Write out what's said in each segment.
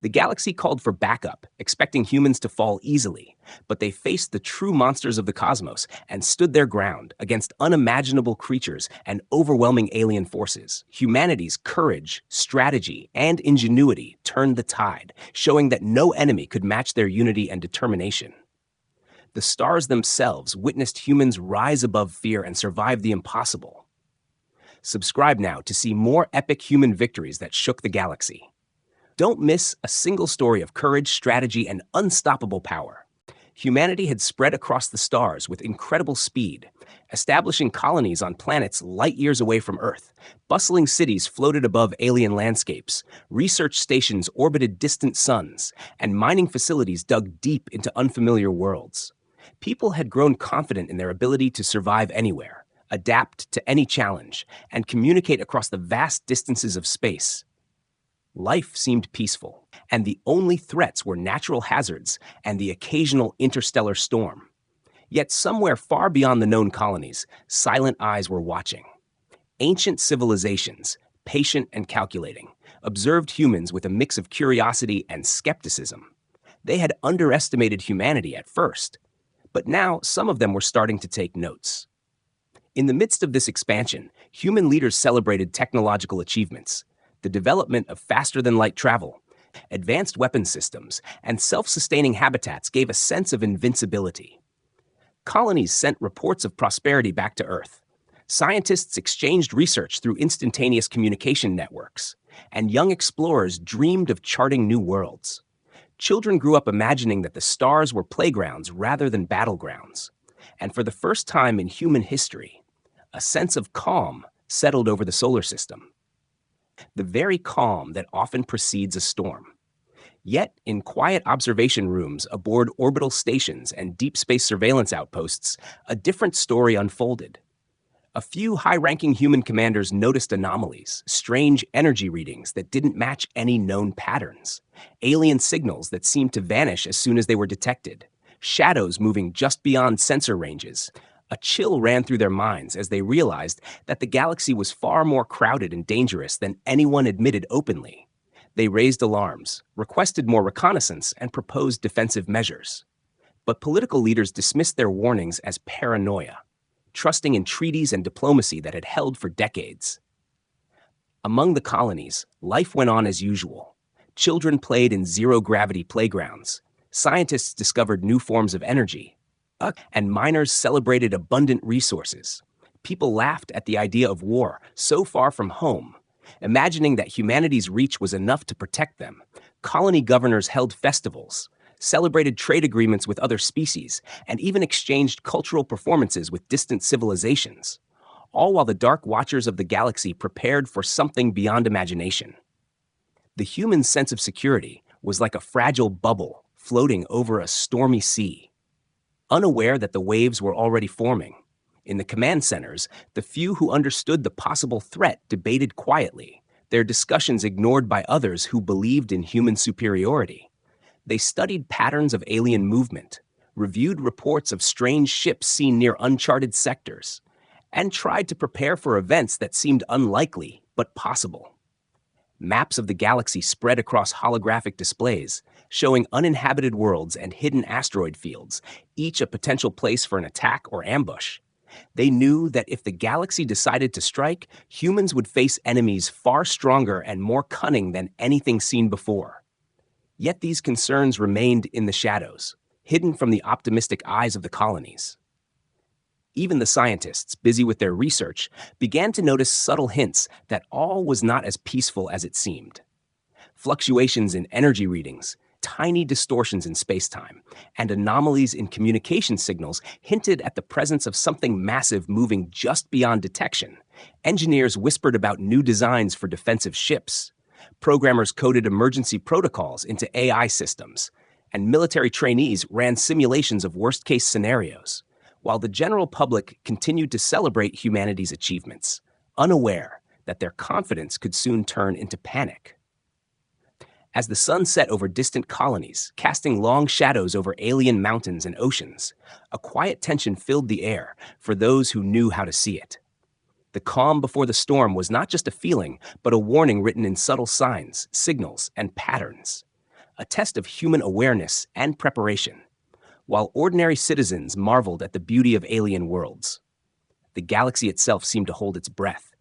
The galaxy called for backup, expecting humans to fall easily, but they faced the true monsters of the cosmos and stood their ground against unimaginable creatures and overwhelming alien forces. Humanity's courage, strategy, and ingenuity turned the tide, showing that no enemy could match their unity and determination. The stars themselves witnessed humans rise above fear and survive the impossible. Subscribe now to see more epic human victories that shook the galaxy. Don't miss a single story of courage, strategy, and unstoppable power. Humanity had spread across the stars with incredible speed, establishing colonies on planets light years away from Earth. Bustling cities floated above alien landscapes, research stations orbited distant suns, and mining facilities dug deep into unfamiliar worlds. People had grown confident in their ability to survive anywhere, adapt to any challenge, and communicate across the vast distances of space. Life seemed peaceful, and the only threats were natural hazards and the occasional interstellar storm. Yet somewhere far beyond the known colonies, silent eyes were watching. Ancient civilizations, patient and calculating, observed humans with a mix of curiosity and skepticism. They had underestimated humanity at first, but now some of them were starting to take notes. In the midst of this expansion, human leaders celebrated technological achievements. The development of faster-than-light travel, advanced weapon systems, and self-sustaining habitats gave a sense of invincibility. Colonies sent reports of prosperity back to Earth. Scientists exchanged research through instantaneous communication networks, and young explorers dreamed of charting new worlds. Children grew up imagining that the stars were playgrounds rather than battlegrounds. And for the first time in human history, a sense of calm settled over the solar system. The very calm that often precedes a storm. Yet, in quiet observation rooms aboard orbital stations and deep space surveillance outposts, a different story unfolded. A few high-ranking human commanders noticed anomalies, strange energy readings that didn't match any known patterns, alien signals that seemed to vanish as soon as they were detected, shadows moving just beyond sensor ranges. A chill ran through their minds as they realized that the galaxy was far more crowded and dangerous than anyone admitted openly. They raised alarms, requested more reconnaissance, and proposed defensive measures. But political leaders dismissed their warnings as paranoia, trusting in treaties and diplomacy that had held for decades. Among the colonies, life went on as usual. Children played in zero-gravity playgrounds. Scientists discovered new forms of energy, and miners celebrated abundant resources. People laughed at the idea of war so far from home, imagining that humanity's reach was enough to protect them. Colony governors held festivals, celebrated trade agreements with other species, and even exchanged cultural performances with distant civilizations, all while the dark watchers of the galaxy prepared for something beyond imagination. The human sense of security was like a fragile bubble floating over a stormy sea. Unaware that the waves were already forming, in the command centers, the few who understood the possible threat debated quietly, their discussions ignored by others who believed in human superiority. They studied patterns of alien movement, reviewed reports of strange ships seen near uncharted sectors, and tried to prepare for events that seemed unlikely but possible. Maps of the galaxy spread across holographic displays, showing uninhabited worlds and hidden asteroid fields, each a potential place for an attack or ambush. They knew that if the galaxy decided to strike, humans would face enemies far stronger and more cunning than anything seen before. Yet these concerns remained in the shadows, hidden from the optimistic eyes of the colonies. Even the scientists, busy with their research, began to notice subtle hints that all was not as peaceful as it seemed. Fluctuations in energy readings, tiny distortions in spacetime, and anomalies in communication signals hinted at the presence of something massive moving just beyond detection. Engineers whispered about new designs for defensive ships. Programmers coded emergency protocols into AI systems, and military trainees ran simulations of worst-case scenarios, while the general public continued to celebrate humanity's achievements, unaware that their confidence could soon turn into panic. As the sun set over distant colonies, casting long shadows over alien mountains and oceans, a quiet tension filled the air for those who knew how to see it. The calm before the storm was not just a feeling, but a warning written in subtle signs, signals, and patterns. a test of human awareness and preparation. While ordinary citizens marveled at the beauty of alien worlds, the galaxy itself seemed to hold its breath,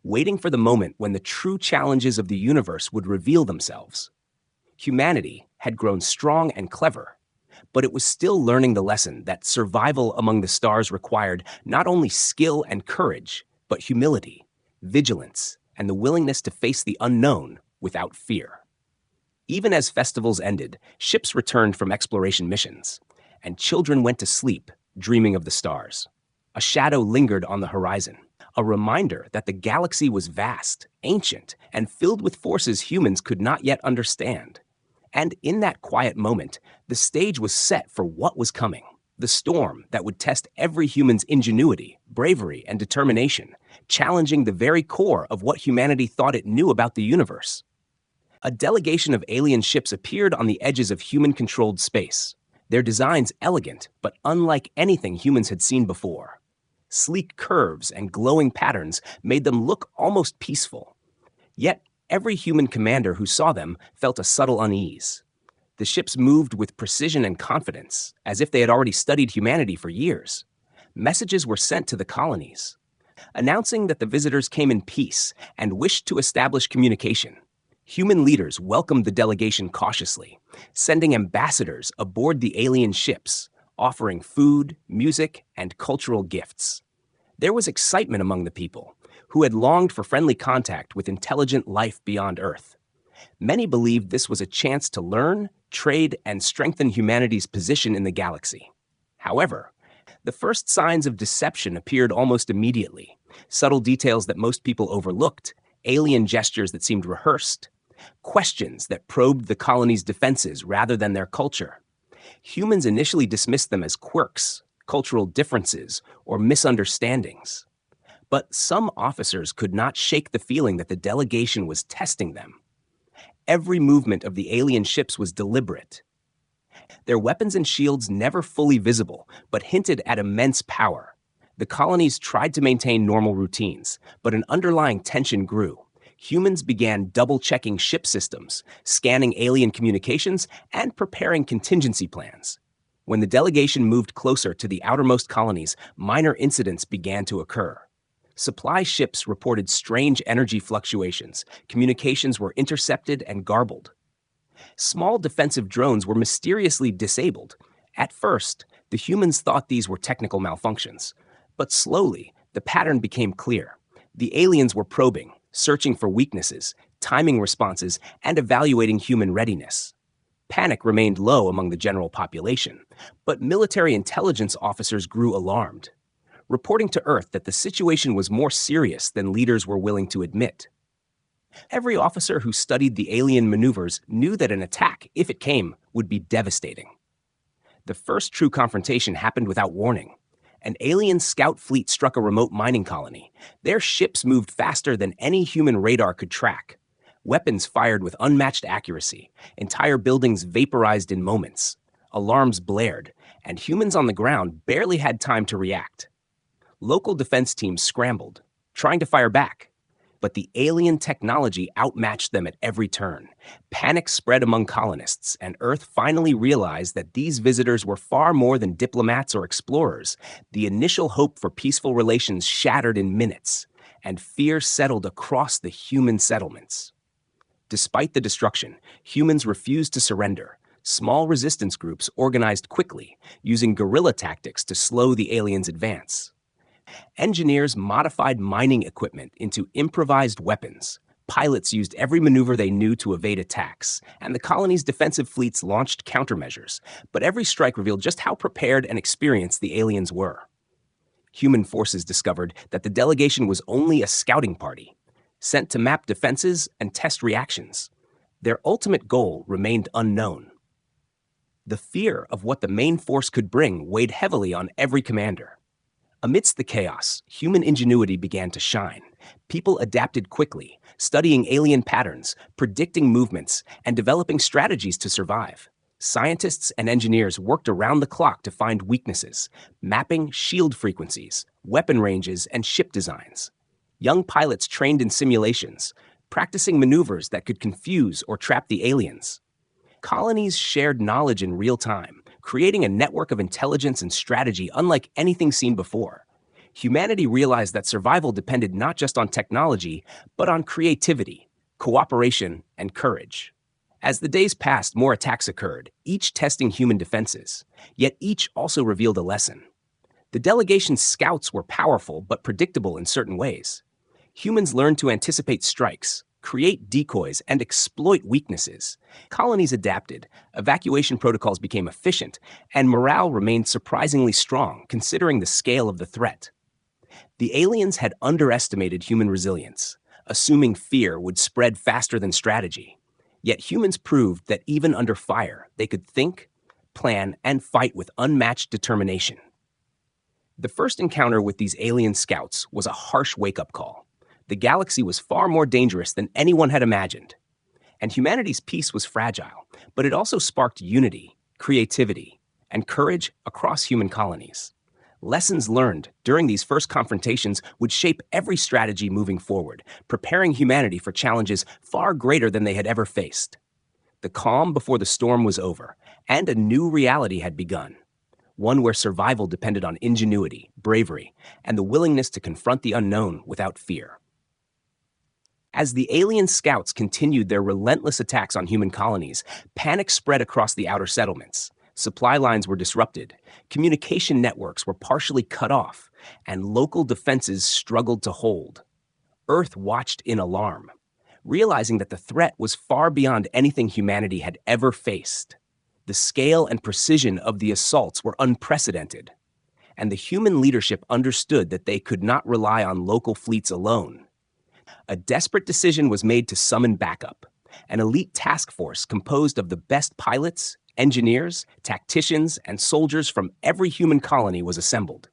waiting for the moment when the true challenges of the universe would reveal themselves. Humanity had grown strong and clever, but it was still learning the lesson that survival among the stars required not only skill and courage, but humility, vigilance, and the willingness to face the unknown without fear. Even as festivals ended, ships returned from exploration missions, and children went to sleep, dreaming of the stars. A shadow lingered on the horizon, a reminder that the galaxy was vast, ancient, and filled with forces humans could not yet understand. And in that quiet moment, the stage was set for what was coming, the storm that would test every human's ingenuity, bravery, and determination, challenging the very core of what humanity thought it knew about the universe. A delegation of alien ships appeared on the edges of human-controlled space, their designs elegant but unlike anything humans had seen before. Sleek curves and glowing patterns made them look almost peaceful. Yet, every human commander who saw them felt a subtle unease. The ships moved with precision and confidence, as if they had already studied humanity for years. Messages were sent to the colonies, announcing that the visitors came in peace and wished to establish communication. Human leaders welcomed the delegation cautiously, sending ambassadors aboard the alien ships, offering food, music, and cultural gifts. There was excitement among the people, who had longed for friendly contact with intelligent life beyond Earth. Many believed this was a chance to learn, trade, and strengthen humanity's position in the galaxy. However, the first signs of deception appeared almost immediately. Subtle details that most people overlooked, alien gestures that seemed rehearsed, questions that probed the colony's defenses rather than their culture. Humans initially dismissed them as quirks, cultural differences, or misunderstandings. But some officers could not shake the feeling that the delegation was testing them. Every movement of the alien ships was deliberate. Their weapons and shields never fully visible, but hinted at immense power. The colonies tried to maintain normal routines, but an underlying tension grew. Humans began double-checking ship systems, scanning alien communications, and preparing contingency plans. When the delegation moved closer to the outermost colonies, minor incidents began to occur. Supply ships reported strange energy fluctuations, communications were intercepted and garbled. Small defensive drones were mysteriously disabled. At first, the humans thought these were technical malfunctions, but slowly, the pattern became clear. The aliens were probing, searching for weaknesses, timing responses, and evaluating human readiness. Panic remained low among the general population, but military intelligence officers grew alarmed, reporting to Earth that the situation was more serious than leaders were willing to admit. Every officer who studied the alien maneuvers knew that an attack, if it came, would be devastating. The first true confrontation happened without warning. An alien scout fleet struck a remote mining colony. Their ships moved faster than any human radar could track. Weapons fired with unmatched accuracy. Entire buildings vaporized in moments. Alarms blared, and humans on the ground barely had time to react. Local defense teams scrambled, trying to fire back. But the alien technology outmatched them at every turn. Panic spread among colonists, and Earth finally realized that these visitors were far more than diplomats or explorers. The initial hope for peaceful relations shattered in minutes, and fear settled across the human settlements. Despite the destruction, humans refused to surrender. Small resistance groups organized quickly, using guerrilla tactics to slow the aliens' advance. Engineers modified mining equipment into improvised weapons. Pilots used every maneuver they knew to evade attacks, and the colony's defensive fleets launched countermeasures. But every strike revealed just how prepared and experienced the aliens were. Human forces discovered that the delegation was only a scouting party, sent to map defenses and test reactions. Their ultimate goal remained unknown. The fear of what the main force could bring weighed heavily on every commander. Amidst the chaos, human ingenuity began to shine. People adapted quickly, studying alien patterns, predicting movements, and developing strategies to survive. Scientists and engineers worked around the clock to find weaknesses, mapping shield frequencies, weapon ranges, and ship designs. Young pilots trained in simulations, practicing maneuvers that could confuse or trap the aliens. Colonies shared knowledge in real time, creating a network of intelligence and strategy unlike anything seen before. Humanity realized that survival depended not just on technology, but on creativity, cooperation, and courage. As the days passed, more attacks occurred, each testing human defenses, yet each also revealed a lesson. The delegation's scouts were powerful but predictable in certain ways. Humans learned to anticipate strikes, create decoys, and exploit weaknesses. Colonies adapted, evacuation protocols became efficient, and morale remained surprisingly strong considering the scale of the threat. The aliens had underestimated human resilience, assuming fear would spread faster than strategy. Yet humans proved that even under fire, they could think, plan, and fight with unmatched determination. The first encounter with these alien scouts was a harsh wake-up call. The galaxy was far more dangerous than anyone had imagined. And humanity's peace was fragile, but it also sparked unity, creativity, and courage across human colonies. Lessons learned during these first confrontations would shape every strategy moving forward, preparing humanity for challenges far greater than they had ever faced. The calm before the storm was over, and a new reality had begun. One where survival depended on ingenuity, bravery, and the willingness to confront the unknown without fear. As the alien scouts continued their relentless attacks on human colonies, panic spread across the outer settlements. Supply lines were disrupted, communication networks were partially cut off, and local defenses struggled to hold. Earth watched in alarm, realizing that the threat was far beyond anything humanity had ever faced. The scale and precision of the assaults were unprecedented, and the human leadership understood that they could not rely on local fleets alone. A desperate decision was made to summon backup. An elite task force composed of the best pilots, engineers, tacticians, and soldiers from every human colony was assembled.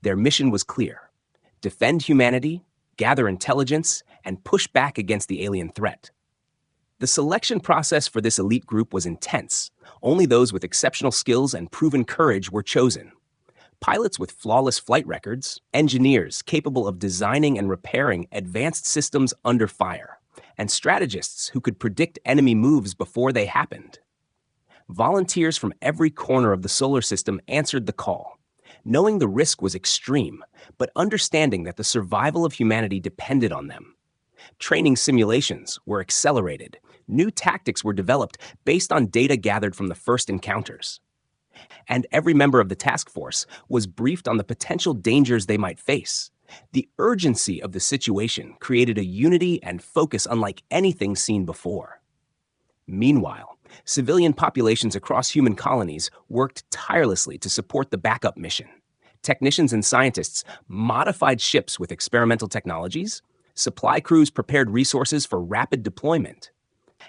Their mission was clear: defend humanity, gather intelligence, and push back against the alien threat. The selection process for this elite group was intense. Only those with exceptional skills and proven courage were chosen. Pilots with flawless flight records, engineers capable of designing and repairing advanced systems under fire, and strategists who could predict enemy moves before they happened. Volunteers from every corner of the solar system answered the call, knowing the risk was extreme, but understanding that the survival of humanity depended on them. Training simulations were accelerated. New tactics were developed based on data gathered from the first encounters. And every member of the task force was briefed on the potential dangers they might face. The urgency of the situation created a unity and focus unlike anything seen before. Meanwhile, civilian populations across human colonies worked tirelessly to support the backup mission. Technicians and scientists modified ships with experimental technologies, supply crews prepared resources for rapid deployment,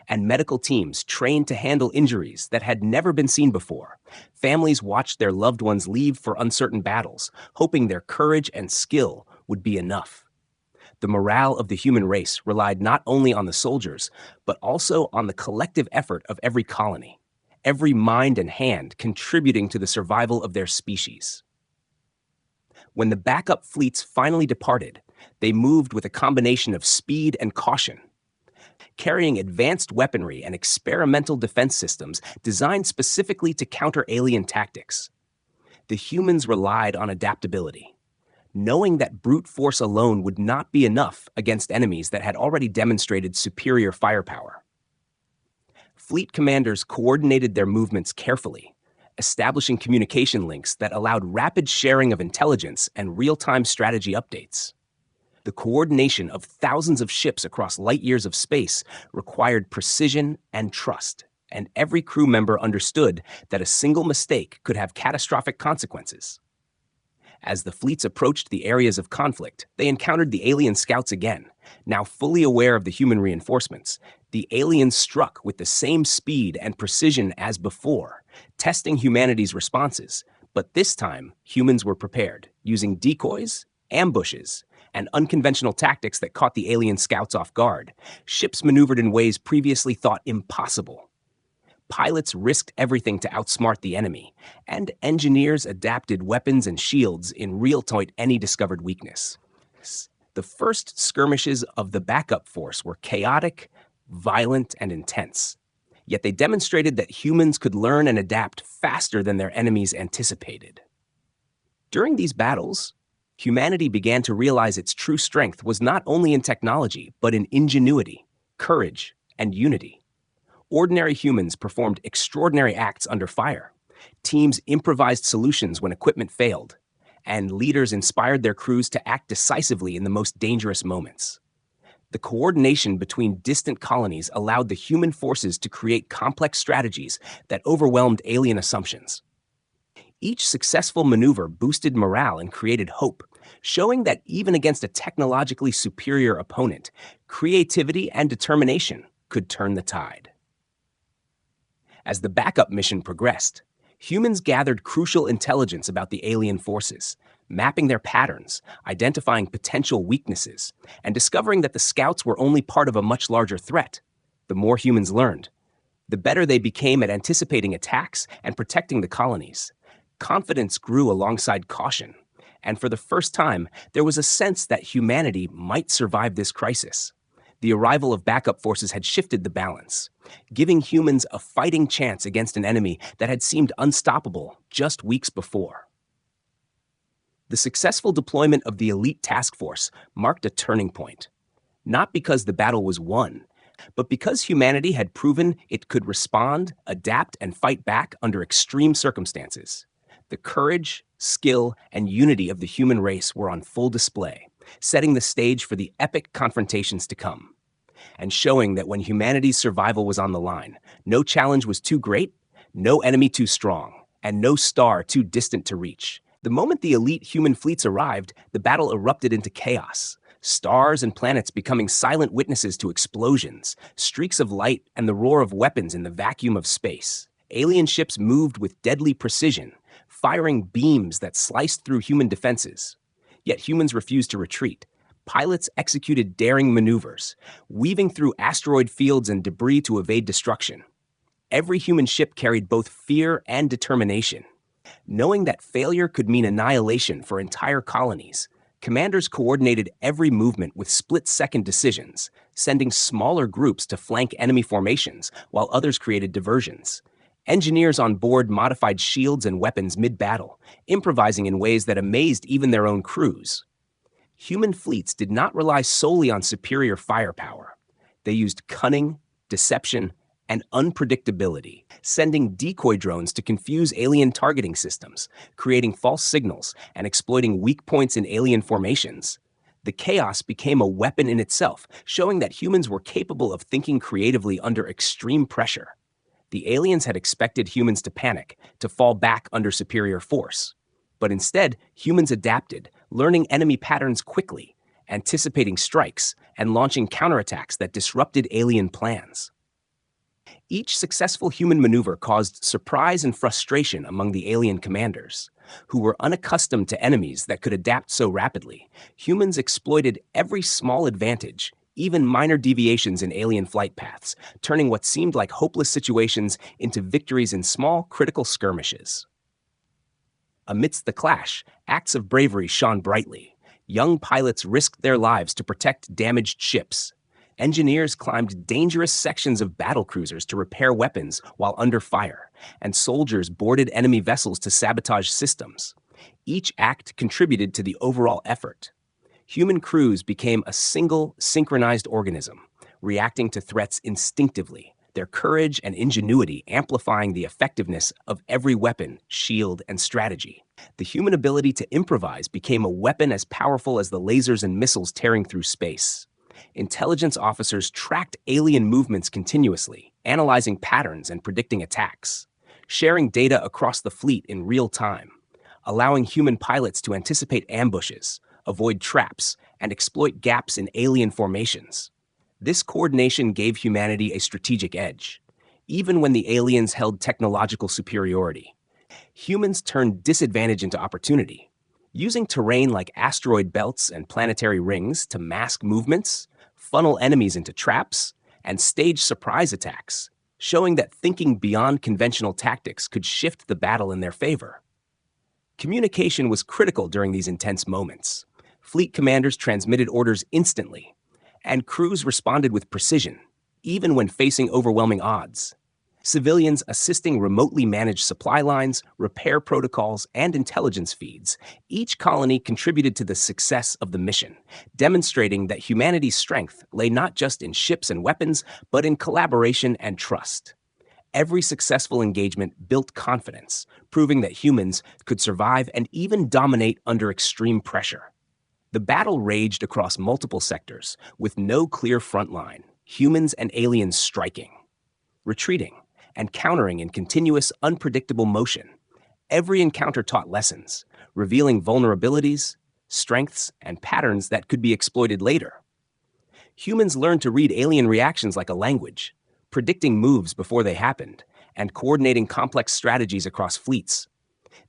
and medical teams trained to handle injuries that had never been seen before. Families watched their loved ones leave for uncertain battles, hoping their courage and skill would be enough. The morale of the human race relied not only on the soldiers, but also on the collective effort of every colony, every mind and hand contributing to the survival of their species. When the backup fleets finally departed, they moved with a combination of speed and caution, carrying advanced weaponry and experimental defense systems designed specifically to counter alien tactics. The humans relied on adaptability, knowing that brute force alone would not be enough against enemies that had already demonstrated superior firepower. Fleet commanders coordinated their movements carefully, establishing communication links that allowed rapid sharing of intelligence and real-time strategy updates. The coordination of thousands of ships across light years of space required precision and trust, and every crew member understood that a single mistake could have catastrophic consequences. As the fleets approached the areas of conflict, they encountered the alien scouts again. Now fully aware of the human reinforcements, the aliens struck with the same speed and precision as before, testing humanity's responses. But this time, humans were prepared, using decoys, ambushes, and unconventional tactics that caught the alien scouts off guard. Ships maneuvered in ways previously thought impossible. Pilots risked everything to outsmart the enemy, and engineers adapted weapons and shields in real time to any discovered weakness. The first skirmishes of the backup force were chaotic, violent, and intense. Yet they demonstrated that humans could learn and adapt faster than their enemies anticipated. During these battles, humanity began to realize its true strength was not only in technology, but in ingenuity, courage, and unity. Ordinary humans performed extraordinary acts under fire. Teams improvised solutions when equipment failed, and leaders inspired their crews to act decisively in the most dangerous moments. The coordination between distant colonies allowed the human forces to create complex strategies that overwhelmed alien assumptions. Each successful maneuver boosted morale and created hope, showing that even against a technologically superior opponent, creativity and determination could turn the tide. As the backup mission progressed, humans gathered crucial intelligence about the alien forces, mapping their patterns, identifying potential weaknesses, and discovering that the scouts were only part of a much larger threat. The more humans learned, the better they became at anticipating attacks and protecting the colonies. Confidence grew alongside caution, and for the first time, there was a sense that humanity might survive this crisis. The arrival of backup forces had shifted the balance, giving humans a fighting chance against an enemy that had seemed unstoppable just weeks before. The successful deployment of the elite task force marked a turning point, not because the battle was won, but because humanity had proven it could respond, adapt, and fight back under extreme circumstances. The courage, skill, and unity of the human race were on full display, setting the stage for the epic confrontations to come, and showing that when humanity's survival was on the line, no challenge was too great, no enemy too strong, and no star too distant to reach. The moment the elite human fleets arrived, the battle erupted into chaos. Stars and planets becoming silent witnesses to explosions, streaks of light, and the roar of weapons in the vacuum of space. Alien ships moved with deadly precision, firing beams that sliced through human defenses. Yet humans refused to retreat. Pilots executed daring maneuvers, weaving through asteroid fields and debris to evade destruction. Every human ship carried both fear and determination. Knowing that failure could mean annihilation for entire colonies, commanders coordinated every movement with split-second decisions, sending smaller groups to flank enemy formations while others created diversions. Engineers on board modified shields and weapons mid-battle, improvising in ways that amazed even their own crews. Human fleets did not rely solely on superior firepower. They used cunning, deception, and unpredictability, sending decoy drones to confuse alien targeting systems, creating false signals, and exploiting weak points in alien formations. The chaos became a weapon in itself, showing that humans were capable of thinking creatively under extreme pressure. The aliens had expected humans to panic, to fall back under superior force. But instead, humans adapted, learning enemy patterns quickly, anticipating strikes, and launching counterattacks that disrupted alien plans. Each successful human maneuver caused surprise and frustration among the alien commanders, who were unaccustomed to enemies that could adapt so rapidly. Humans exploited every small advantage, even minor deviations in alien flight paths, turning what seemed like hopeless situations into victories in small, critical skirmishes. Amidst the clash, acts of bravery shone brightly. Young pilots risked their lives to protect damaged ships. Engineers climbed dangerous sections of battlecruisers to repair weapons while under fire, and soldiers boarded enemy vessels to sabotage systems. Each act contributed to the overall effort. Human crews became a single, synchronized organism, reacting to threats instinctively, their courage and ingenuity amplifying the effectiveness of every weapon, shield, and strategy. The human ability to improvise became a weapon as powerful as the lasers and missiles tearing through space. Intelligence officers tracked alien movements continuously, analyzing patterns and predicting attacks, sharing data across the fleet in real time, allowing human pilots to anticipate ambushes, avoid traps, and exploit gaps in alien formations. This coordination gave humanity a strategic edge. Even when the aliens held technological superiority, humans turned disadvantage into opportunity. Using terrain like asteroid belts and planetary rings to mask movements, funnel enemies into traps, and stage surprise attacks, showing that thinking beyond conventional tactics could shift the battle in their favor. Communication was critical during these intense moments. Fleet commanders transmitted orders instantly, and crews responded with precision, even when facing overwhelming odds. civilians assisting remotely manage supply lines, repair protocols, and intelligence feeds. Each colony contributed to the success of the mission, demonstrating that humanity's strength lay not just in ships and weapons, but in collaboration and trust. Every successful engagement built confidence, proving that humans could survive and even dominate under extreme pressure. The battle raged across multiple sectors, with no clear front line, humans and aliens striking, retreating, and countering in continuous, unpredictable motion. Every encounter taught lessons, revealing vulnerabilities, strengths, and patterns that could be exploited later. Humans learned to read alien reactions like a language, predicting moves before they happened, and coordinating complex strategies across fleets.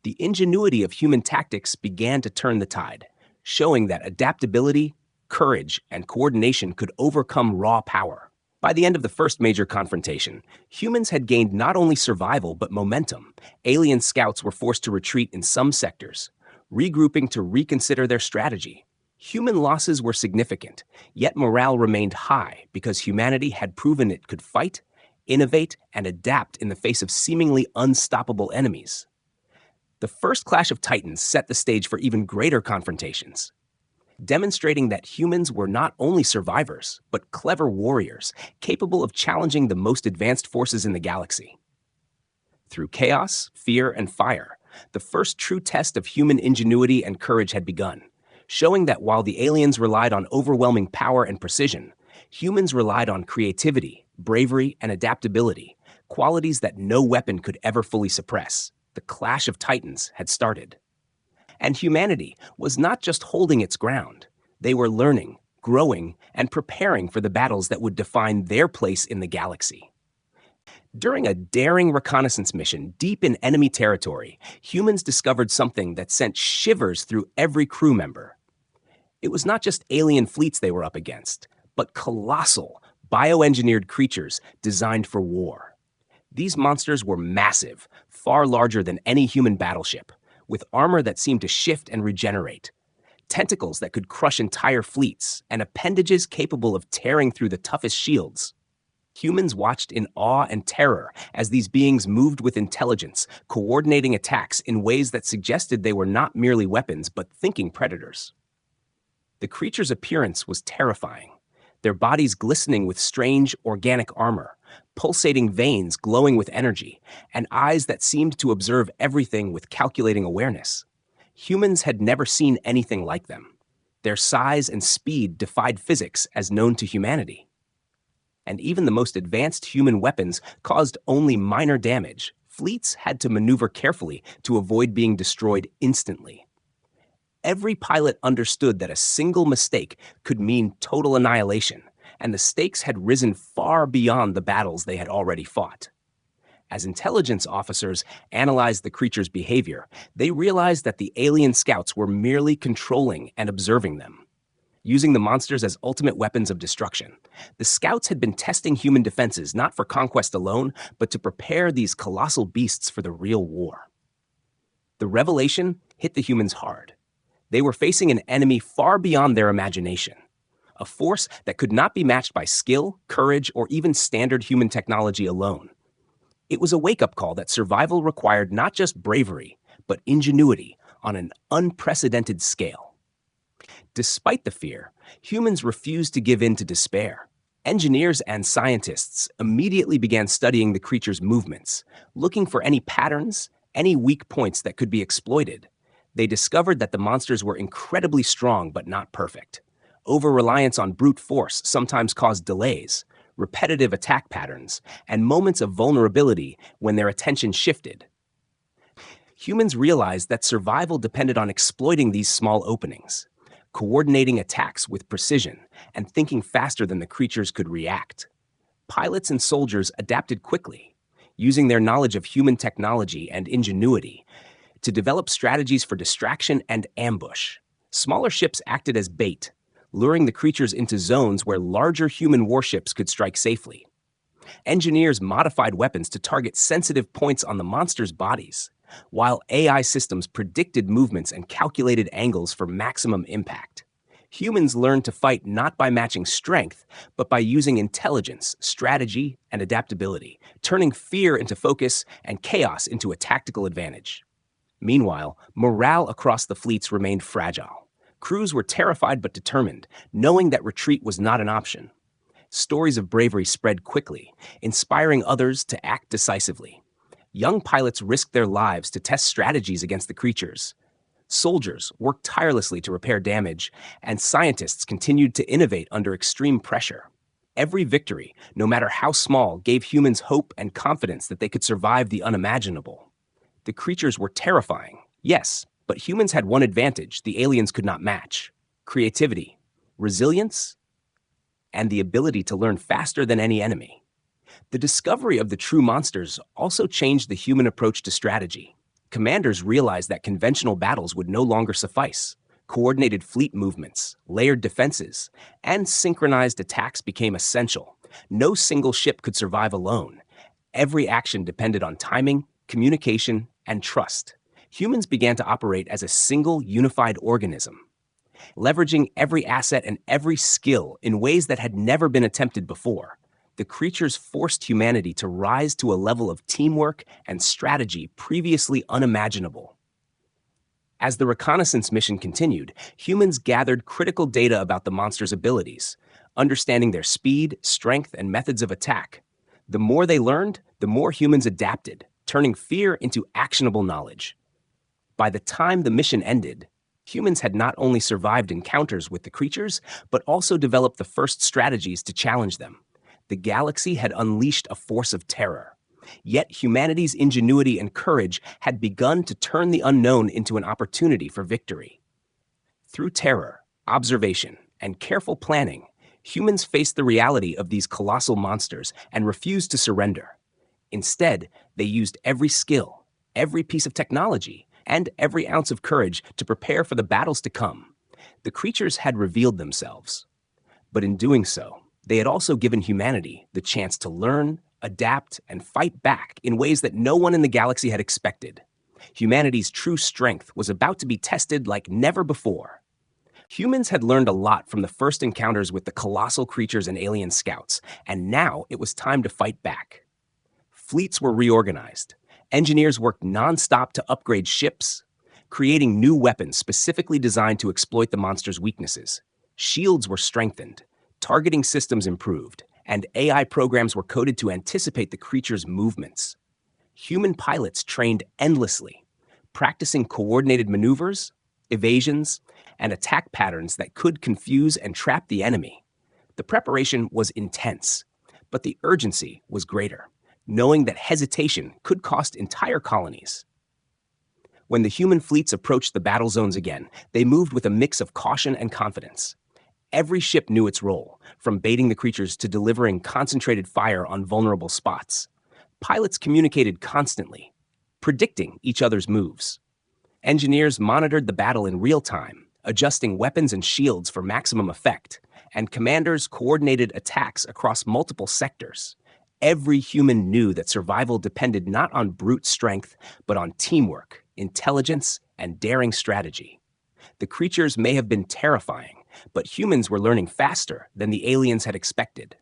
The ingenuity of human tactics began to turn the tide, showing that adaptability, courage, and coordination could overcome raw power. By the end of the first major confrontation, humans had gained not only survival but momentum. Alien scouts were forced to retreat in some sectors, regrouping to reconsider their strategy. Human losses were significant, yet morale remained high because humanity had proven it could fight, innovate, and adapt in the face of seemingly unstoppable enemies. The first clash of titans set the stage for even greater confrontations, demonstrating that humans were not only survivors, but clever warriors, capable of challenging the most advanced forces in the galaxy. Through chaos, fear, and fire, the first true test of human ingenuity and courage had begun, showing that while the aliens relied on overwhelming power and precision, humans relied on creativity, bravery, and adaptability, qualities that no weapon could ever fully suppress. The clash of titans had started. And humanity was not just holding its ground. They were learning, growing, and preparing for the battles that would define their place in the galaxy. During a daring reconnaissance mission deep in enemy territory, humans discovered something that sent shivers through every crew member. It was not just alien fleets they were up against, but colossal, bioengineered creatures designed for war. These monsters were massive, far larger than any human battleship, with armor that seemed to shift and regenerate, tentacles that could crush entire fleets, and appendages capable of tearing through the toughest shields. Humans watched in awe and terror as these beings moved with intelligence, coordinating attacks in ways that suggested they were not merely weapons but thinking predators. The creatures' appearance was terrifying, their bodies glistening with strange, organic armor, pulsating veins glowing with energy, and eyes that seemed to observe everything with calculating awareness. Humans had never seen anything like them. Their size and speed defied physics as known to humanity. And even the most advanced human weapons caused only minor damage. Fleets had to maneuver carefully to avoid being destroyed instantly. Every pilot understood that a single mistake could mean total annihilation, and the stakes had risen far beyond the battles they had already fought. As intelligence officers analyzed the creatures' behavior, they realized that the alien scouts were merely controlling and observing them, using the monsters as ultimate weapons of destruction. The scouts had been testing human defenses not for conquest alone, but to prepare these colossal beasts for the real war. The revelation hit the humans hard. They were facing an enemy far beyond their imagination, a force that could not be matched by skill, courage, or even standard human technology alone. It was a wake-up call that survival required not just bravery, but ingenuity on an unprecedented scale. Despite the fear, humans refused to give in to despair. Engineers and scientists immediately began studying the creatures' movements, looking for any patterns, any weak points that could be exploited. They discovered that the monsters were incredibly strong but not perfect. Over-reliance on brute force sometimes caused delays, repetitive attack patterns, and moments of vulnerability when their attention shifted. Humans realized that survival depended on exploiting these small openings, coordinating attacks with precision, and thinking faster than the creatures could react. Pilots and soldiers adapted quickly, using their knowledge of human technology and ingenuity to develop strategies for distraction and ambush. Smaller ships acted as bait, luring the creatures into zones where larger human warships could strike safely. Engineers modified weapons to target sensitive points on the monsters' bodies, while AI systems predicted movements and calculated angles for maximum impact. Humans learned to fight not by matching strength, but by using intelligence, strategy, and adaptability, turning fear into focus and chaos into a tactical advantage. Meanwhile, morale across the fleets remained fragile. Crews were terrified but determined, knowing that retreat was not an option. Stories of bravery spread quickly, inspiring others to act decisively. Young pilots risked their lives to test strategies against the creatures. Soldiers worked tirelessly to repair damage, and scientists continued to innovate under extreme pressure. Every victory, no matter how small, gave humans hope and confidence that they could survive the unimaginable. The creatures were terrifying, yes, but humans had one advantage the aliens could not match: creativity, resilience, and the ability to learn faster than any enemy. The discovery of the true monsters also changed the human approach to strategy. Commanders realized that conventional battles would no longer suffice. Coordinated fleet movements, layered defenses, and synchronized attacks became essential. No single ship could survive alone. Every action depended on timing, communication, and trust. Humans began to operate as a single, unified organism, leveraging every asset and every skill in ways that had never been attempted before. The creatures forced humanity to rise to a level of teamwork and strategy previously unimaginable. As the reconnaissance mission continued, humans gathered critical data about the monsters' abilities, understanding their speed, strength, and methods of attack. The more they learned, the more humans adapted, turning fear into actionable knowledge. By the time the mission ended, humans had not only survived encounters with the creatures, but also developed the first strategies to challenge them. The galaxy had unleashed a force of terror. Yet humanity's ingenuity and courage had begun to turn the unknown into an opportunity for victory. Through terror, observation, and careful planning, humans faced the reality of these colossal monsters and refused to surrender. Instead, they used every skill, every piece of technology, and every ounce of courage to prepare for the battles to come. The creatures had revealed themselves, but in doing so, they had also given humanity the chance to learn, adapt, and fight back in ways that no one in the galaxy had expected. Humanity's true strength was about to be tested like never before. Humans had learned a lot from the first encounters with the colossal creatures and alien scouts, and now it was time to fight back. Fleets were reorganized. Engineers worked nonstop to upgrade ships, creating new weapons specifically designed to exploit the monsters' weaknesses. Shields were strengthened, targeting systems improved, and AI programs were coded to anticipate the creatures' movements. Human pilots trained endlessly, practicing coordinated maneuvers, evasions, and attack patterns that could confuse and trap the enemy. The preparation was intense, but the urgency was greater, knowing that hesitation could cost entire colonies. When the human fleets approached the battle zones again, they moved with a mix of caution and confidence. Every ship knew its role, from baiting the creatures to delivering concentrated fire on vulnerable spots. Pilots communicated constantly, predicting each other's moves. Engineers monitored the battle in real time, adjusting weapons and shields for maximum effect, and commanders coordinated attacks across multiple sectors. Every human knew that survival depended not on brute strength, but on teamwork, intelligence, and daring strategy. The creatures may have been terrifying, but humans were learning faster than the aliens had expected.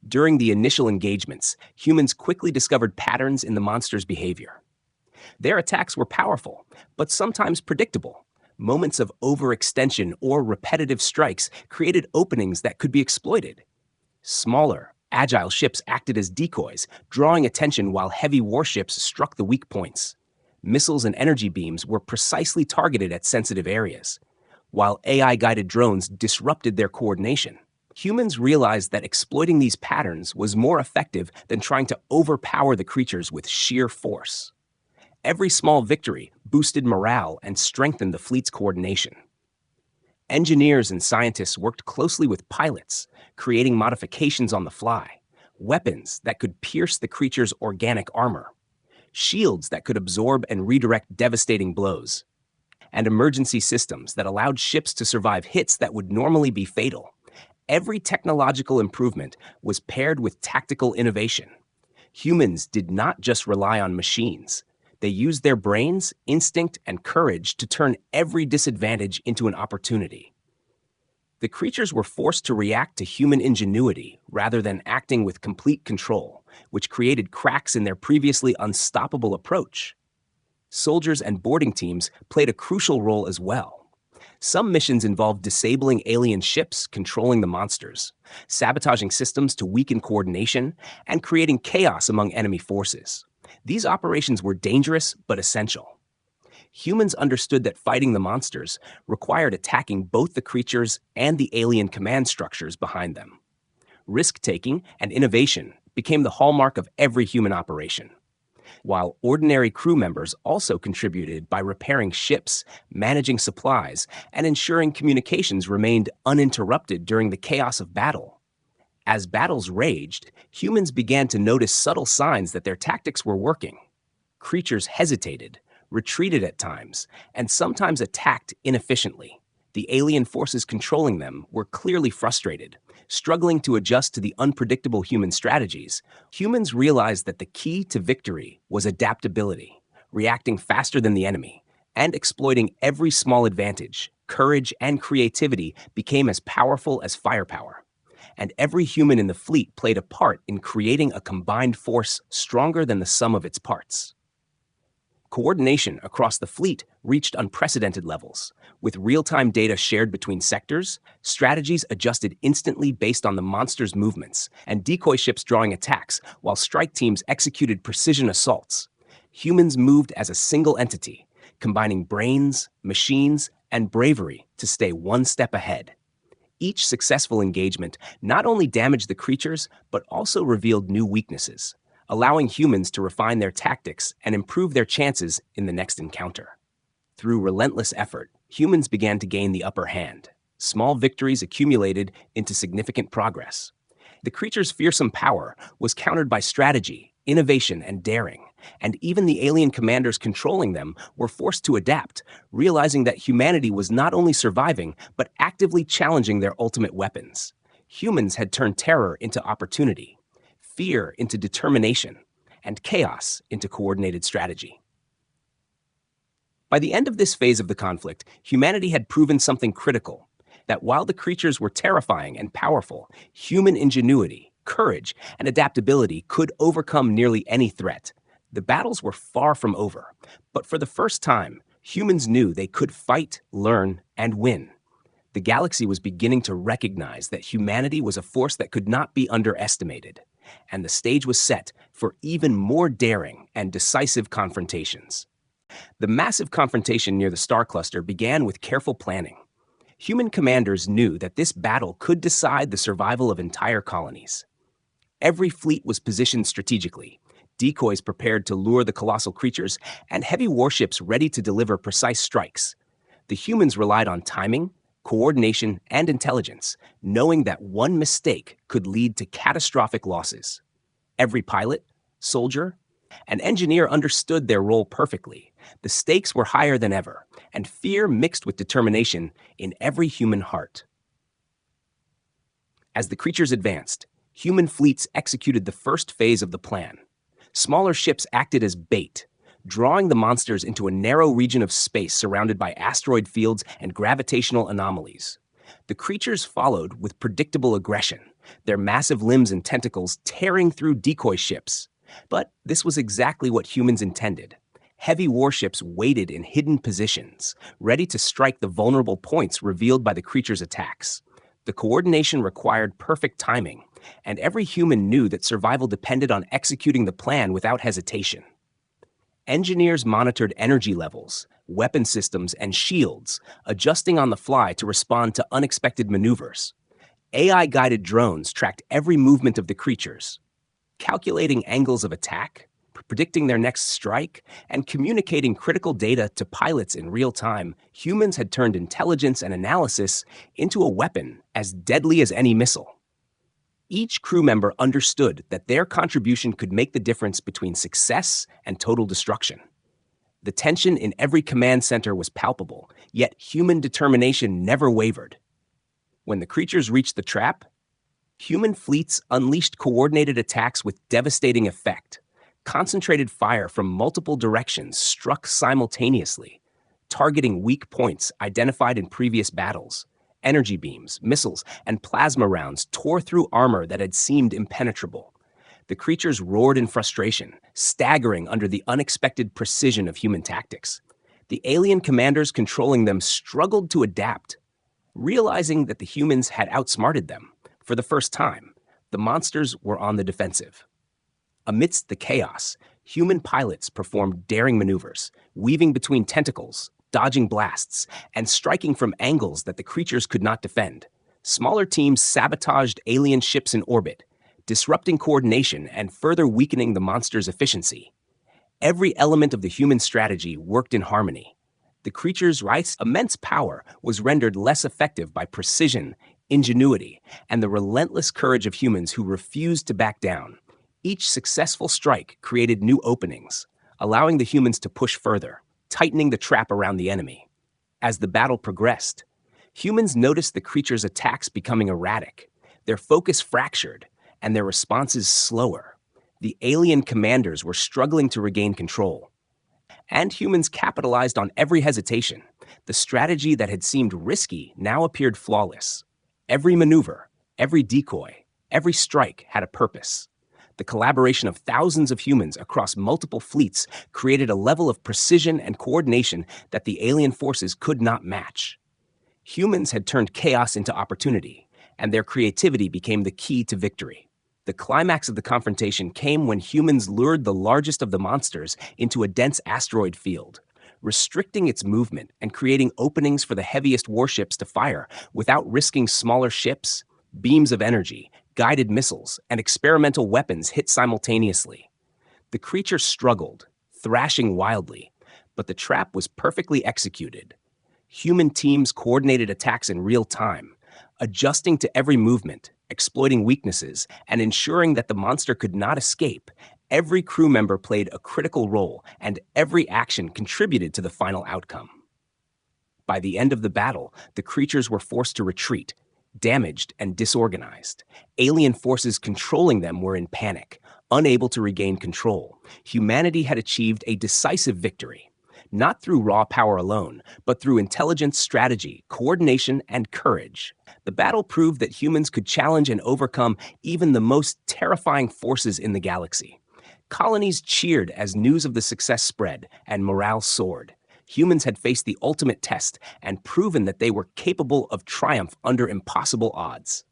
During the initial engagements, humans quickly discovered patterns in the monsters' behavior. Their attacks were powerful, but sometimes predictable. Moments of overextension or repetitive strikes created openings that could be exploited. Smaller, agile ships acted as decoys, drawing attention while heavy warships struck the weak points. Missiles and energy beams were precisely targeted at sensitive areas, while AI-guided drones disrupted their coordination. Humans realized that exploiting these patterns was more effective than trying to overpower the creatures with sheer force. Every small victory boosted morale and strengthened the fleet's coordination. Engineers and scientists worked closely with pilots, creating modifications on the fly, weapons that could pierce the creature's organic armor, shields that could absorb and redirect devastating blows, and emergency systems that allowed ships to survive hits that would normally be fatal. Every technological improvement was paired with tactical innovation. Humans did not just rely on machines. They used their brains, instinct, and courage to turn every disadvantage into an opportunity. The creatures were forced to react to human ingenuity rather than acting with complete control, which created cracks in their previously unstoppable approach. Soldiers and boarding teams played a crucial role as well. Some missions involved disabling alien ships, controlling the monsters, sabotaging systems to weaken coordination, and creating chaos among enemy forces. These operations were dangerous but essential. Humans understood that fighting the monsters required attacking both the creatures and the alien command structures behind them. Risk-taking and innovation became the hallmark of every human operation, while ordinary crew members also contributed by repairing ships, managing supplies, and ensuring communications remained uninterrupted during the chaos of battle. As battles raged, humans began to notice subtle signs that their tactics were working. Creatures hesitated, retreated at times, and sometimes attacked inefficiently. The alien forces controlling them were clearly frustrated, struggling to adjust to the unpredictable human strategies. Humans realized that the key to victory was adaptability, reacting faster than the enemy, and exploiting every small advantage. Courage and creativity became as powerful as firepower, and every human in the fleet played a part in creating a combined force stronger than the sum of its parts. Coordination across the fleet reached unprecedented levels. With real-time data shared between sectors, strategies adjusted instantly based on the monster's movements, and decoy ships drawing attacks, while strike teams executed precision assaults. Humans moved as a single entity, combining brains, machines, and bravery to stay one step ahead. Each successful engagement not only damaged the creatures, but also revealed new weaknesses, allowing humans to refine their tactics and improve their chances in the next encounter. Through relentless effort, humans began to gain the upper hand. Small victories accumulated into significant progress. The creatures' fearsome power was countered by strategy, innovation, and daring, and even the alien commanders controlling them were forced to adapt, realizing that humanity was not only surviving, but actively challenging their ultimate weapons. Humans had turned terror into opportunity, fear into determination, and chaos into coordinated strategy. By the end of this phase of the conflict, humanity had proven something critical, that while the creatures were terrifying and powerful, human ingenuity, courage, and adaptability could overcome nearly any threat. The battles were far from over, but for the first time, humans knew they could fight, learn, and win. The galaxy was beginning to recognize that humanity was a force that could not be underestimated, and the stage was set for even more daring and decisive confrontations. The massive confrontation near the star cluster began with careful planning. Human commanders knew that this battle could decide the survival of entire colonies. Every fleet was positioned strategically, decoys prepared to lure the colossal creatures, and heavy warships ready to deliver precise strikes. The humans relied on timing, coordination, and intelligence, knowing that one mistake could lead to catastrophic losses. Every pilot, soldier, and engineer understood their role perfectly. The stakes were higher than ever, and fear mixed with determination in every human heart. As the creatures advanced, human fleets executed the first phase of the plan. Smaller ships acted as bait, drawing the monsters into a narrow region of space surrounded by asteroid fields and gravitational anomalies. The creatures followed with predictable aggression, their massive limbs and tentacles tearing through decoy ships. But this was exactly what humans intended. Heavy warships waited in hidden positions, ready to strike the vulnerable points revealed by the creatures' attacks. The coordination required perfect timing, and every human knew that survival depended on executing the plan without hesitation. Engineers monitored energy levels, weapon systems, and shields, adjusting on the fly to respond to unexpected maneuvers. AI-guided drones tracked every movement of the creatures, calculating angles of attack, predicting their next strike, and communicating critical data to pilots in real time. Humans had turned intelligence and analysis into a weapon as deadly as any missile. Each crew member understood that their contribution could make the difference between success and total destruction. The tension in every command center was palpable, yet human determination never wavered. When the creatures reached the trap, human fleets unleashed coordinated attacks with devastating effect. Concentrated fire from multiple directions struck simultaneously, targeting weak points identified in previous battles. Energy beams, missiles, and plasma rounds tore through armor that had seemed impenetrable. The creatures roared in frustration, staggering under the unexpected precision of human tactics. The alien commanders controlling them struggled to adapt. Realizing that the humans had outsmarted them, for the first time, the monsters were on the defensive. Amidst the chaos, human pilots performed daring maneuvers, weaving between tentacles, dodging blasts, and striking from angles that the creatures could not defend. Smaller teams sabotaged alien ships in orbit, disrupting coordination and further weakening the monsters' efficiency. Every element of the human strategy worked in harmony. The creatures' immense power was rendered less effective by precision, ingenuity, and the relentless courage of humans who refused to back down. Each successful strike created new openings, allowing the humans to push further, tightening the trap around the enemy. As the battle progressed, humans noticed the creatures' attacks becoming erratic, their focus fractured, and their responses slower. The alien commanders were struggling to regain control. And humans capitalized on every hesitation. The strategy that had seemed risky now appeared flawless. Every maneuver, every decoy, every strike had a purpose. The collaboration of thousands of humans across multiple fleets created a level of precision and coordination that the alien forces could not match. Humans had turned chaos into opportunity, and their creativity became the key to victory. The climax of the confrontation came when humans lured the largest of the monsters into a dense asteroid field, restricting its movement and creating openings for the heaviest warships to fire without risking smaller ships. Beams of energy, guided missiles, and experimental weapons hit simultaneously. The creature struggled, thrashing wildly, but the trap was perfectly executed. Human teams coordinated attacks in real time, adjusting to every movement, exploiting weaknesses, and ensuring that the monster could not escape. Every crew member played a critical role, and every action contributed to the final outcome. By the end of the battle, the creatures were forced to retreat, damaged and disorganized. Alien forces controlling them were in panic, unable to regain control. Humanity had achieved a decisive victory, not through raw power alone, but through intelligence, strategy, coordination, and courage. The battle proved that humans could challenge and overcome even the most terrifying forces in the galaxy. Colonies cheered as news of the success spread and morale soared. Humans had faced the ultimate test and proven that they were capable of triumph under impossible odds.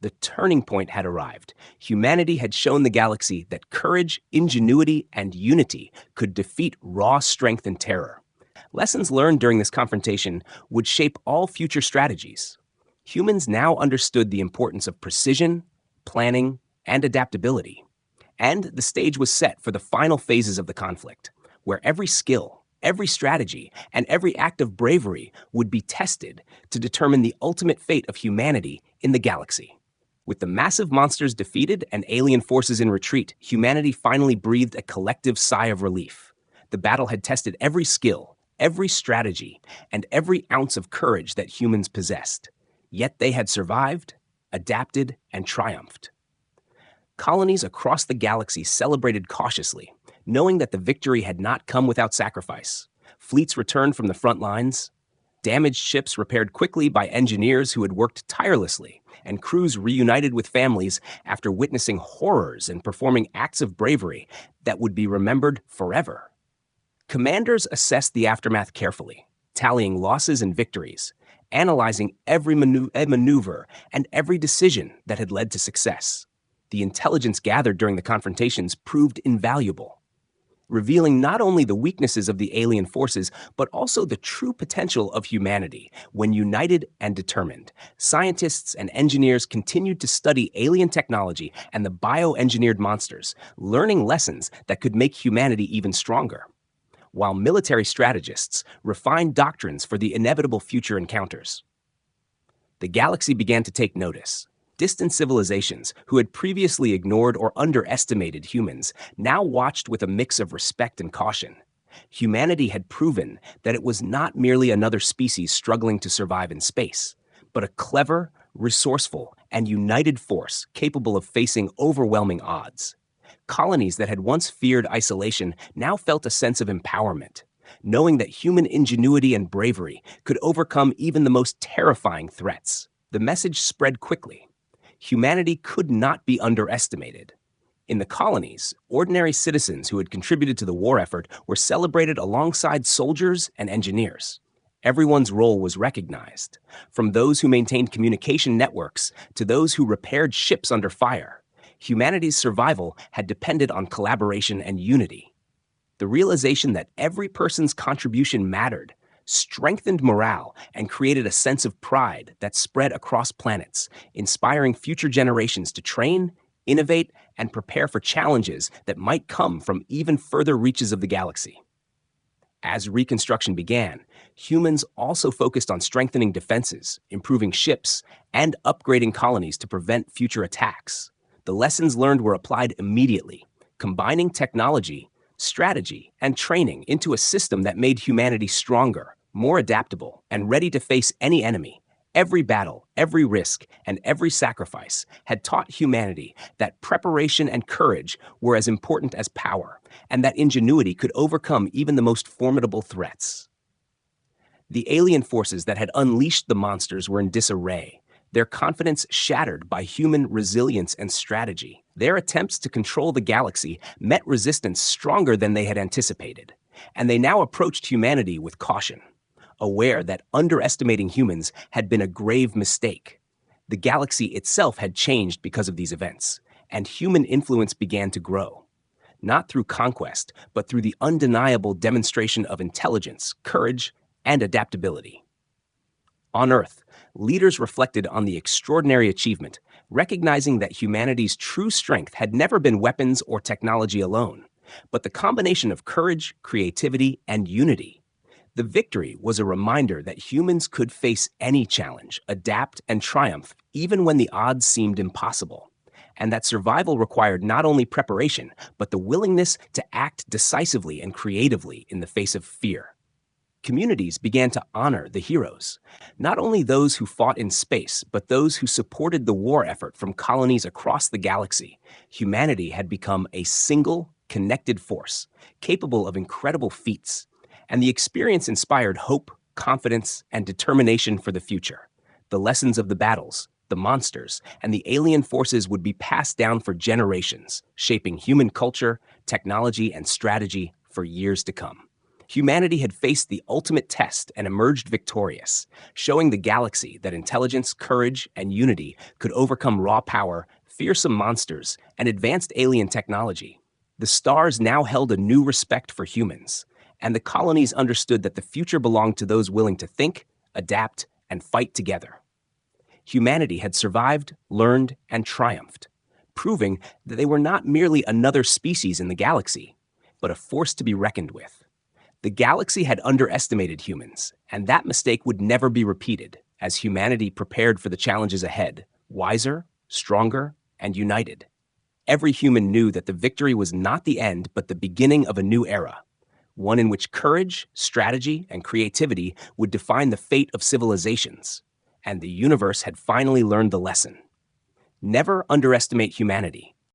The turning point had arrived. Humanity had shown the galaxy that courage, ingenuity, and unity could defeat raw strength and terror. Lessons learned during this confrontation would shape all future strategies. Humans now understood the importance of precision, planning, and adaptability. And the stage was set for the final phases of the conflict, where every skill, every strategy, and every act of bravery would be tested to determine the ultimate fate of humanity in the galaxy. With the massive monsters defeated and alien forces in retreat, humanity finally breathed a collective sigh of relief. The battle had tested every skill, every strategy, and every ounce of courage that humans possessed. Yet they had survived, adapted, and triumphed. Colonies across the galaxy celebrated cautiously, knowing that the victory had not come without sacrifice. Fleets returned from the front lines, damaged ships repaired quickly by engineers who had worked tirelessly, and crews reunited with families after witnessing horrors and performing acts of bravery that would be remembered forever. Commanders assessed the aftermath carefully, tallying losses and victories, analyzing every maneuver and every decision that had led to success. The intelligence gathered during the confrontations proved invaluable, revealing not only the weaknesses of the alien forces, but also the true potential of humanity when united and determined. Scientists and engineers continued to study alien technology and the bioengineered monsters, learning lessons that could make humanity even stronger, while military strategists refined doctrines for the inevitable future encounters. The galaxy began to take notice. Distant civilizations, who had previously ignored or underestimated humans, now watched with a mix of respect and caution. Humanity had proven that it was not merely another species struggling to survive in space, but a clever, resourceful, and united force capable of facing overwhelming odds. Colonies that had once feared isolation now felt a sense of empowerment. knowing that human ingenuity and bravery could overcome even the most terrifying threats. The message spread quickly. Humanity could not be underestimated. In the colonies, ordinary citizens who had contributed to the war effort were celebrated alongside soldiers and engineers. Everyone's role was recognized, from those who maintained communication networks to those who repaired ships under fire. Humanity's survival had depended on collaboration and unity. The realization that every person's contribution mattered strengthened morale and created a sense of pride that spread across planets, inspiring future generations to train, innovate, and prepare for challenges that might come from even further reaches of the galaxy. As Reconstruction began, humans also focused on strengthening defenses, improving ships, and upgrading colonies to prevent future attacks. The lessons learned were applied immediately, combining technology, strategy, and training into a system that made humanity stronger, more adaptable, and ready to face any enemy. Every battle, every risk, and every sacrifice had taught humanity that preparation and courage were as important as power, and that ingenuity could overcome even the most formidable threats. The alien forces that had unleashed the monsters were in disarray, their confidence shattered by human resilience and strategy. Their attempts to control the galaxy met resistance stronger than they had anticipated, and they now approached humanity with caution, aware that underestimating humans had been a grave mistake. The galaxy itself had changed because of these events, and human influence began to grow, not through conquest, but through the undeniable demonstration of intelligence, courage, and adaptability. On Earth, leaders reflected on the extraordinary achievement, recognizing that humanity's true strength had never been weapons or technology alone, but the combination of courage, creativity, and unity. The victory was a reminder that humans could face any challenge, adapt, and triumph even when the odds seemed impossible, and that survival required not only preparation, but the willingness to act decisively and creatively in the face of fear. Communities began to honor the heroes, not only those who fought in space, but those who supported the war effort from colonies across the galaxy. Humanity had become a single, connected force, capable of incredible feats, and the experience inspired hope, confidence, and determination for the future. The lessons of the battles, the monsters, and the alien forces would be passed down for generations, shaping human culture, technology, and strategy for years to come. Humanity had faced the ultimate test and emerged victorious, showing the galaxy that intelligence, courage, and unity could overcome raw power, fearsome monsters, and advanced alien technology. The stars now held a new respect for humans, and the colonies understood that the future belonged to those willing to think, adapt, and fight together. Humanity had survived, learned, and triumphed, proving that they were not merely another species in the galaxy, but a force to be reckoned with. The galaxy had underestimated humans, and that mistake would never be repeated as humanity prepared for the challenges ahead, wiser, stronger, and united. Every human knew that the victory was not the end, but the beginning of a new era, one in which courage, strategy, and creativity would define the fate of civilizations, and the universe had finally learned the lesson. Never underestimate humanity,